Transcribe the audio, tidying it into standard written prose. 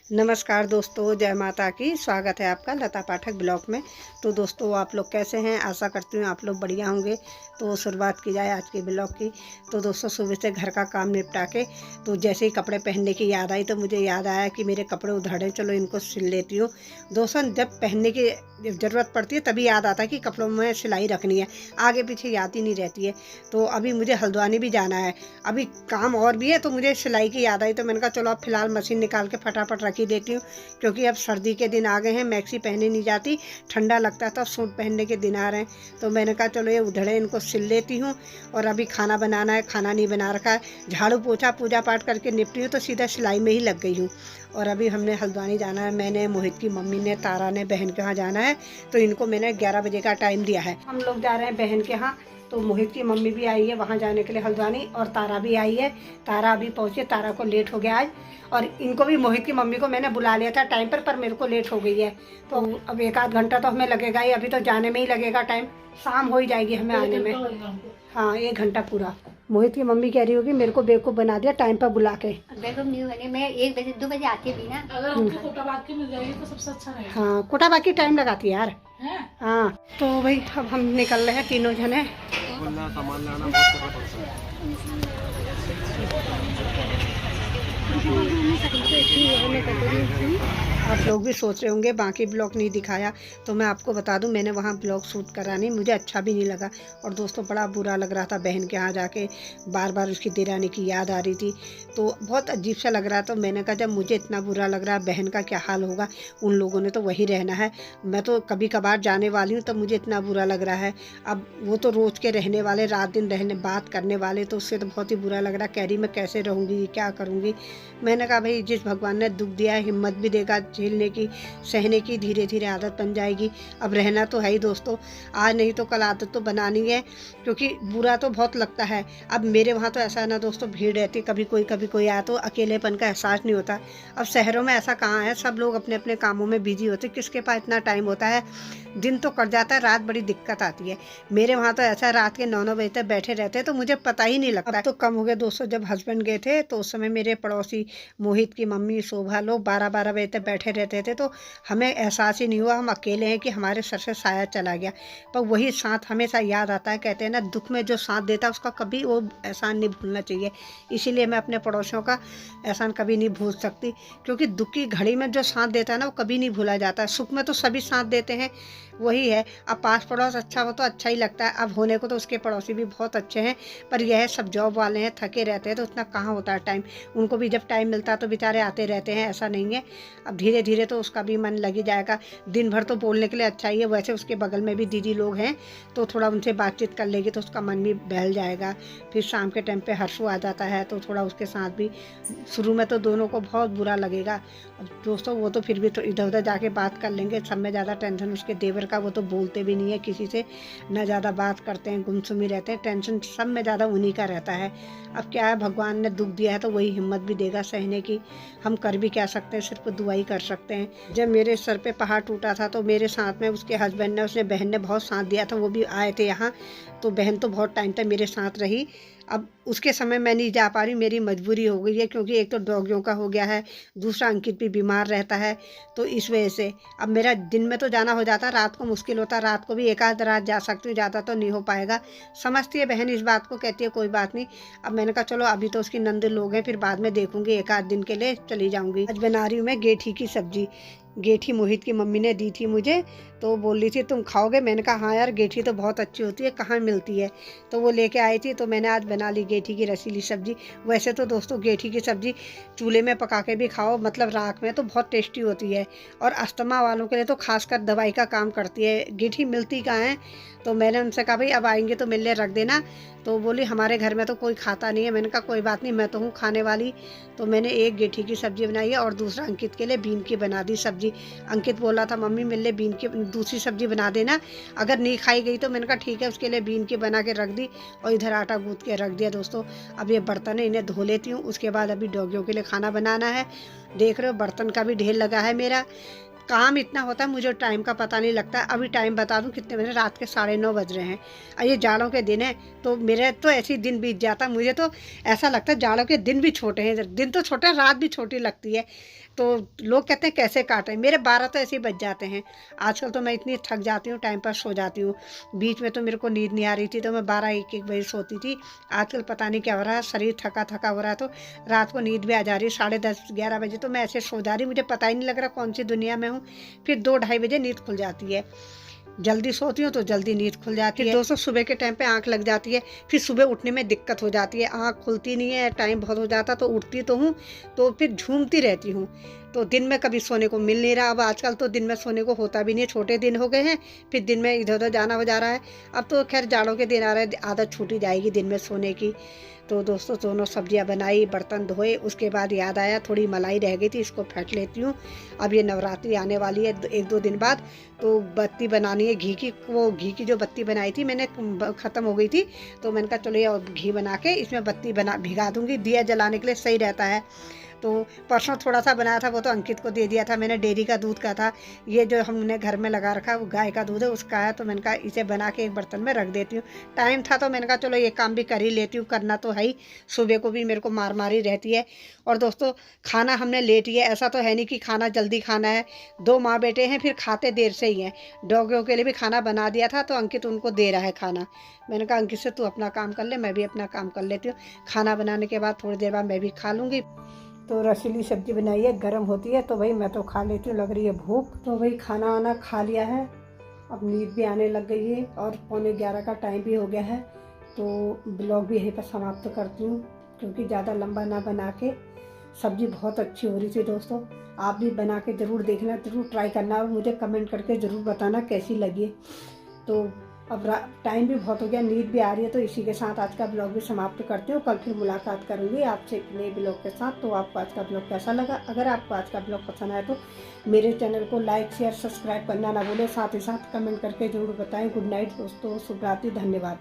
नमस्कार दोस्तों, जय माता की। स्वागत है आपका लता पाठक ब्लॉग में। तो दोस्तों, आप लोग कैसे हैं? आशा करती हूँ आप लोग बढ़िया होंगे। तो शुरुआत की जाए आज के ब्लॉग की। तो दोस्तों, सुबह से घर का काम निपटा के तो जैसे ही कपड़े पहनने की याद आई तो मुझे याद आया कि मेरे कपड़े उधड़े, चलो इनको सिल लेती हूँ। दोस्तों, जब पहनने की ज़रूरत पड़ती है तभी याद आता है कि कपड़ों में सिलाई रखनी है, आगे पीछे याद ही नहीं रहती है। तो अभी मुझे हल्द्वानी भी जाना है, अभी काम और भी है, तो मुझे सिलाई की याद आई तो मैंने कहा चलो अब फिलहाल मशीन निकाल के फटाफट रख ही देती हूँ, क्योंकि अब सर्दी के दिन आ गए हैं, मैक्सी पहनी नहीं जाती, ठंडा लगता है, तो सूट पहनने के दिन आ रहे हैं। तो मैंने कहा चलो ये उधड़े इनको सिल लेती हूँ। और अभी खाना बनाना है, खाना नहीं बना रखा है, झाड़ू पोछा पूजा पाठ करके निपटी हूँ तो सीधा सिलाई में ही लग गई हूँ। और अभी हमने हल्द्वानी जाना है, मैंने, मोहित की मम्मी ने, तारा ने, बहन के यहाँ जाना है। तो इनको मैंने 11 बजे का टाइम दिया है। हम लोग जा रहे हैं बहन के यहाँ। तो मोहित की मम्मी भी आई है वहाँ जाने के लिए हल्द्वानी, और तारा भी आई है। तारा अभी पहुँचे, तारा को लेट हो गया आज। और इनको भी, मोहित की मम्मी को मैंने बुला लिया था टाइम पर मेरे को लेट हो गई है। तो अब 1 आध घंटा तो हमें लगेगा ही, अभी तो जाने में ही लगेगा टाइम, शाम हो ही जाएगी हमें आने में। हाँ, 1 घंटा पूरा। मोहित की मम्मी कह रही होगी मेरे को बेवकूफ़ बना दिया टाइम पर बुला के। बेवकूफ़ नहीं बनी, मैं 1 बजे 2 बजे आती भी ना। अगर हमको कोटाबाग मिल जाएगी तो सबसे अच्छा रहेगा। हाँ, कोटाबाग की टाइम लगाती है यार। हैं? हाँ, तो भाई अब हम निकल रहे हैं तीनों जने। सामान लाना बहुत पड़ता है। आप लोग भी सोच रहे होंगे बाकी ब्लॉग नहीं दिखाया, तो मैं आपको बता दूं मैंने वहाँ ब्लॉग शूट करा नहीं, मुझे अच्छा भी नहीं लगा। और दोस्तों, बड़ा बुरा लग रहा था, बहन के यहाँ जाके बार बार उसकी देरानी की याद आ रही थी, तो बहुत अजीब सा लग रहा था। तो मैंने कहा जब मुझे इतना बुरा लग रहा है, बहन का क्या हाल होगा, उन लोगों ने तो वहीं रहना है, मैं तो कभी कभार जाने वाली हूँ, तब मुझे इतना बुरा लग रहा है। अब वो तो रोज़ के रहने वाले, रात दिन रहने बात करने वाले, तो उससे तो बहुत ही बुरा लग रहा। कह रही मैं कैसे रहूँगी, क्या करूँगी। मैंने कहा भाई जिस भगवान ने दुख दिया है हिम्मत भी देगा झेलने की, सहने की, धीरे धीरे आदत बन जाएगी। अब रहना तो है ही दोस्तों, आज नहीं तो कल आदत तो बनानी है, क्योंकि बुरा तो बहुत लगता है। अब मेरे वहाँ तो ऐसा है ना दोस्तों, भीड़ रहती, कभी कोई आया तो अकेलेपन का एहसास नहीं होता। अब शहरों में ऐसा कहाँ है, सब लोग अपने अपने कामों में बिजी होते, किसके पास इतना टाइम होता है। दिन तो कट जाता है, रात बड़ी दिक्कत आती है। मेरे वहाँ तो ऐसा रात के 9-9 बजे तक बैठे रहते हैं, तो मुझे पता ही नहीं लगता। अब तो कम हो गया दोस्तों, जब हस्बैंड गए थे तो उस समय मेरे पड़ोसी मोहित की मम्मी, शोभा, लोग 12-12 बजे तक बैठे रहते थे, तो हमें एहसास ही नहीं हुआ हम अकेले हैं कि हमारे सर से साया चला गया। पर वही साथ हमेशा याद आता है, कहते हैं ना दुख में जो साथ देता है उसका कभी वो एहसान नहीं भूलना चाहिए। इसीलिए मैं अपने पड़ोसियों का एहसान कभी नहीं भूल सकती, क्योंकि दुख की घड़ी में जो साथ देता है ना वो कभी नहीं भूला जाता है। सुख में तो सभी साथ देते हैं, वही है। अब पास पड़ोस अच्छा हो तो अच्छा ही लगता है। अब होने को तो उसके पड़ोसी भी बहुत अच्छे हैं, पर यह सब जॉब वाले हैं, थके रहते हैं, तो उतना कहाँ होता है टाइम। उनको भी जब टाइम मिलता है तो बेचारे आते रहते हैं, ऐसा नहीं है। अब धीरे धीरे तो उसका भी मन लग ही जाएगा। दिन भर तो बोलने के लिए अच्छा ही है, वैसे उसके बगल में भी दीदी लोग हैं, तो थोड़ा उनसे बातचीत कर लेगी तो उसका मन भी बहल जाएगा। फिर शाम के टाइम पे हर्षू आ जाता है, तो थोड़ा उसके साथ भी, शुरू में तो दोनों को बहुत बुरा लगेगा। अब दोस्तों वो तो फिर भी तो इधर उधर जाके बात कर लेंगे। सब में ज़्यादा टेंशन उसके देवर का, वो तो बोलते भी नहीं है किसी से, ना ज़्यादा बात करते हैं, गुमसुमी रहते हैं। टेंशन सब में ज़्यादा उन्हीं का रहता है। अब क्या है, भगवान ने दुख दिया है तो वही हिम्मत भी देगा सहने की। हम कर भी क्या सकते हैं, सिर्फ दुआ ही कर सकते हैं। जब मेरे सर पे पहाड़ टूटा था तो मेरे साथ में उसके हस्बैंड ने, उसने बहन ने बहुत साथ दिया था, वो भी आए थे यहाँ। तो बहन तो बहुत टाइम तक मेरे साथ रही। अब उसके समय मैं नहीं जा पा रही, मेरी मजबूरी हो गई है, क्योंकि एक तो डॉगियों का हो गया है, दूसरा अंकित भी बीमार रहता है, तो इस वजह से अब मेरा दिन में तो जाना हो जाता, रात को मुश्किल होता। रात को भी 1 आध रात जा सकती हूँ, ज़्यादा तो नहीं हो पाएगा। समझती है बहन इस बात को, कहती है कोई बात नहीं। अब मैंने कहा चलो अभी तो उसकी नंद लोग हैं, फिर बाद में देखूंगी, 1 आध दिन के लिए चली जाऊँगी। आज बना रही हूँ मैं गेठी की सब्जी। गेठी मोहित की मम्मी ने दी थी मुझे, तो बोल रही थी तुम खाओगे। मैंने कहा हाँ यार, गेठी तो बहुत अच्छी होती है, कहाँ मिलती है, तो वो लेके आई थी, तो मैंने आज बना ली गेठी की रसीली सब्जी। वैसे तो दोस्तों गेठी की सब्जी चूल्हे में पका के भी खाओ, मतलब राख में, तो बहुत टेस्टी होती है, और अस्थमा वालों के लिए तो खासकर दवाई का काम करती है। गेठी मिलती कहाँ है, तो मैंने उनसे कहा भाई अब आएंगे तो मिलने रख देना। तो बोली हमारे घर में तो कोई खाता नहीं है। मैंने कहा कोई बात नहीं, मैं तो हूँ खाने वाली। तो मैंने एक गेठी की सब्जी बनाई है, और दूसरा अंकित के लिए बीन की बना दी सब्जी। अंकित बोला था मम्मी मेरे लिए बीन की दूसरी सब्जी बना देना, अगर नहीं खाई गई तो। मैंने कहा ठीक है, उसके लिए बीन की बना के रख दी, और इधर आटा गूंथ के रख दिया। दोस्तों अब ये बर्तन है, इन्हें धो लेती हूँ, उसके बाद अभी डॉगियों के लिए खाना बनाना है। देख रहे हो बर्तन का भी ढेर लगा है मेरा। काम इतना होता है, मुझे टाइम का पता नहीं लगता। अभी टाइम बता दूं कितने बजे, रात के 9:30 बज रहे हैं। और ये जाड़ों के दिन है, तो मेरे तो ऐसे ही दिन बीत जाता है। मुझे तो ऐसा लगता है जाड़ों के दिन भी छोटे हैं, दिन तो छोटे हैं, रात भी छोटी लगती है। तो लोग कहते हैं कैसे काटें, मेरे 12 तो ऐसे ही बज जाते हैं। आजकल तो मैं इतनी थक जाती हूँ, टाइम पर सो जाती हूँ। बीच में तो मेरे को नींद नहीं आ रही थी तो मैं 12-1 बजे सोती थी। आजकल पता नहीं क्या हो रहा है, शरीर थका थका हो रहा है तो रात को नींद भी आ जा रही है। 10:30-11 बजे तो मैं ऐसे सो जा रही, मुझे पता ही नहीं लग रहा कौन सी दुनिया में हूँ। फिर 2-2:30 बजे नींद खुल जाती है। जल्दी सोती हूँ तो जल्दी नींद खुल जाती है। दोस्तों सुबह के टाइम पे आंख लग जाती है, फिर सुबह उठने में दिक्कत हो जाती है, आंख खुलती नहीं है, टाइम बहुत हो जाता तो उठती तो हूँ तो फिर झूमती रहती हूँ। तो दिन में कभी सोने को मिल नहीं रहा। अब आजकल तो दिन में सोने को होता भी नहीं है, छोटे दिन हो गए हैं, फिर दिन में इधर उधर जाना हो जा रहा है। अब तो खैर जाड़ों के दिन आ रहे हैं, आदत छूटी जाएगी दिन में सोने की। तो दोस्तों दोनों सब्जियां बनाई, बर्तन धोए, उसके बाद याद आया थोड़ी मलाई रह गई थी, इसको फेंट लेती हूँ। अब ये नवरात्रि आने वाली है 1-2 दिन बाद, तो बत्ती बनानी है घी की। वो घी की जो बत्ती बनाई थी मैंने ख़त्म हो गई थी, तो मैंने कहा चलो ये घी बना के इसमें बत्ती भिगा दूँगी, दिया जलाने के लिए सही रहता है। तो परसों थोड़ा सा बनाया था, वो तो अंकित को दे दिया था मैंने, डेयरी का दूध का था। ये जो हमने घर में लगा रखा है वो गाय का दूध है, उसका है। तो मैंने कहा इसे बना के एक बर्तन में रख देती हूँ। टाइम था तो मैंने कहा चलो ये काम भी कर ही लेती हूँ, करना तो है ही। सुबह को भी मेरे को मार मारी रहती है। और दोस्तों खाना हमने लेट ही है, ऐसा तो है नहीं कि खाना जल्दी खाना है। 2 माँ बेटे हैं, फिर खाते देर से ही हैं। डॉगियों के लिए भी खाना बना दिया था तो अंकित उनको दे रहा है खाना। मैंने कहा अंकित से तू अपना काम कर ले, मैं भी अपना काम कर लेती हूँ। खाना बनाने के बाद थोड़ी देर बाद मैं भी खा लूँगी। तो रसीली सब्जी बनाई है, गर्म होती है तो भाई मैं तो खा लेती हूँ, लग रही है भूख। तो भाई खाना वाना खा लिया है, अब नींद भी आने लग गई है और 11:15 का टाइम भी हो गया है। तो ब्लॉग भी यहीं पर समाप्त करती हूँ, क्योंकि ज़्यादा लंबा ना बना के। सब्जी बहुत अच्छी हो रही थी दोस्तों, आप भी बना के ज़रूर देखना, ज़रूर ट्राई करना और मुझे कमेंट करके ज़रूर बताना कैसी लगी। तो अब टाइम भी बहुत हो गया, नींद भी आ रही है, तो इसी के साथ आज का ब्लॉग भी समाप्त करती हूँ। कल फिर मुलाकात करूँगी आपसे एक नए ब्लॉग के साथ। तो आपको आज का ब्लॉग कैसा लगा? अगर आपको आज का ब्लॉग पसंद आए तो मेरे चैनल को लाइक शेयर सब्सक्राइब करना ना भूलें, साथ ही साथ कमेंट करके ज़रूर बताएं। गुड नाइट दोस्तों, शुभ रात्रि, धन्यवाद।